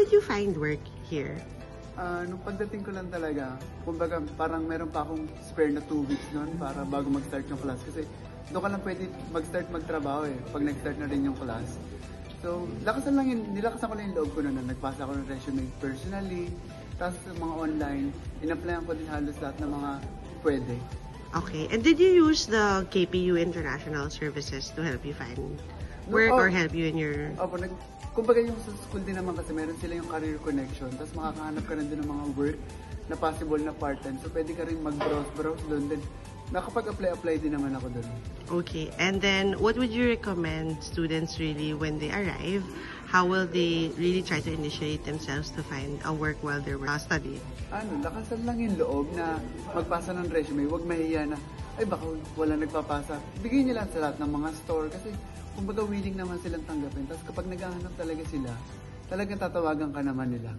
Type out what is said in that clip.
did you find work here? Nung pagdating ko lang talaga, kumbaga parang meron pa akong spare na 2 weeks noon para bago mag-start yung class. Kasi doon ka lang pwede mag-start magtrabaho pag nag-start na rin yung class. So, nilakasan ko lang yung loob ko na nagpasa ako ng resume personally, tapos sa mga online, in-applyan ko din halos lahat ng mga pwede. Okay, and did you use the KPU International Services to help you find work or help you in your... Opo, kumbaga yung sa school din naman kasi meron sila yung career connection, tapos makakahanap ka rin din ng mga work na possible na part-time. So pwede ka rin mag-browse doon. Then nakapag-apply din naman ako doon. Okay, and then what would you recommend students really when they arrive? How will they really try to initiate themselves to find a work while they're studying? Lakasan lang yung loob na magpasa ng resume. Huwag mahiya na, ay baka wala nagpapasa. Bigay nila sa lahat ng mga store kasi kumbaga willing naman silang tanggapin. Tapos kapag naghahanap talaga sila, talagang tatawagan ka naman nila.